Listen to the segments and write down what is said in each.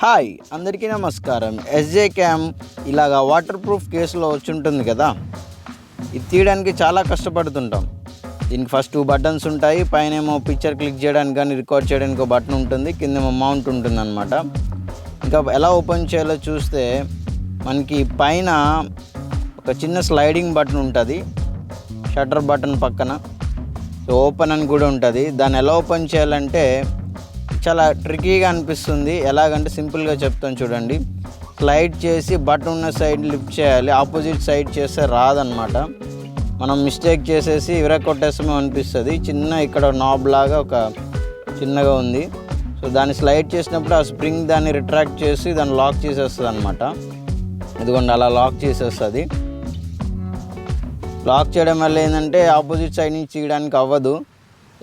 Hi అందరికీ నమస్కారం. SJ cam ఇలాగా వాటర్ ప్రూఫ్ కేసులో వచ్చి ఉంటుంది కదా, ఇది తీయడానికి చాలా కష్టపడుతుంటాం. దీనికి ఫస్ట్ 2 బటన్స్ ఉంటాయి. పైన ఏమో పిక్చర్ క్లిక్ చేయడానికి కానీ రికార్డ్ చేయడానికి ఒక బటన్ ఉంటుంది, కిందేమో మౌంట్ ఉంటుంది అనమాట. ఇంకా ఎలా ఓపెన్ చేయాలో చూస్తే మనకి పైన ఒక చిన్న స్లైడింగ్ బటన్ ఉంటుంది, షట్టర్ బటన్ పక్కన ఓపెన్ అని కూడా ఉంటుంది. దాన్ని ఎలా ఓపెన్ చేయాలంటే చాలా ట్రికీగా అనిపిస్తుంది. ఎలాగంటే సింపుల్గా చెప్తాను చూడండి. స్లైడ్ చేసి బటన్ ఉన్న సైడ్ లిఫ్ట్ చేయాలి, ఆపోజిట్ సైడ్ చేస్తే రాదనమాట. మనం మిస్టేక్ చేసేసి విరగొట్టేస్తామో అనిపిస్తుంది. చిన్న ఇక్కడ నాబ్ లాగా ఒక చిన్నగా ఉంది. సో దాన్ని స్లైడ్ చేసినప్పుడు ఆ స్ప్రింగ్ దాన్ని రిట్రాక్ట్ చేసి దాన్ని లాక్ చేసేస్తుంది అనమాట. ఇదిగోండి అలా లాక్ చేసేస్తుంది. లాక్ చేయడం వల్ల ఏంటంటే ఆపోజిట్ సైడ్ నుంచి తీయడానికి అవ్వదు.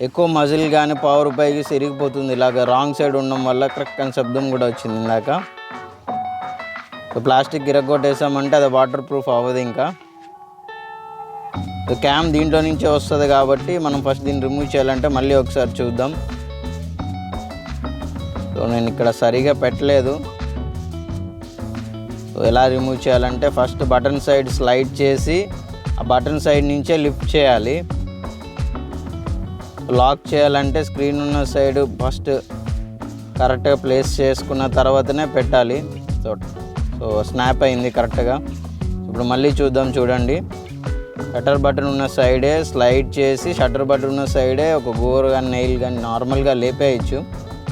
ఎక్కువ మజిల్ కానీ పవర్ పైకి సిరిగిపోతుంది. ఇలాగ రాంగ్ సైడ్ ఉండడం వల్ల క్రక్ అని శబ్దం కూడా వచ్చింది ఇందాక. ప్లాస్టిక్ గిరగొట్టేసామంటే అది వాటర్ ప్రూఫ్ అవ్వదు. ఇంకా క్యామ్ దీంట్లో నుంచే వస్తుంది కాబట్టి మనం ఫస్ట్ దీన్ని రిమూవ్ చేయాలంటే మళ్ళీ ఒకసారి చూద్దాం. సో నేను ఇక్కడ సరిగా పెట్టలేదు. సో ఎలా రిమూవ్ చేయాలంటే ఫస్ట్ బటన్ సైడ్ స్లైడ్ చేసి ఆ బటన్ సైడ్ నుంచే లిఫ్ట్ చేయాలి. లాక్ చేయాలంటే స్క్రీన్ ఉన్న సైడ్ ఫస్ట్ కరెక్ట్గా ప్లేస్ చేసుకున్న తర్వాతనే పెట్టాలి. సో స్నాప్ అయింది కరెక్ట్గా. ఇప్పుడు మళ్ళీ చూద్దాం చూడండి. షట్టర్ బటన్ ఉన్న సైడే స్లైడ్ చేసి షట్టర్ బటన్ ఉన్న సైడే ఒక గోరు కానీ నెయిల్ కానీ నార్మల్గా లేపేయచ్చు.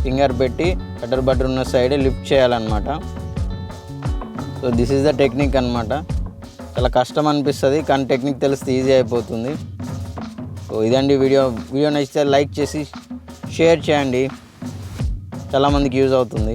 ఫింగర్ పెట్టి షట్టర్ బటన్ ఉన్న సైడే లిఫ్ట్ చేయాలన్నమాట. So this is the technique అనమాట. చాలా కష్టం అనిపిస్తుంది కానీ టెక్నిక్ తెలిస్తే ఈజీ అయిపోతుంది. సో ఇదండి వీడియో నచ్చితే లైక్ చేసి షేర్ చేయండి, చాలామందికి యూజ్ అవుతుంది.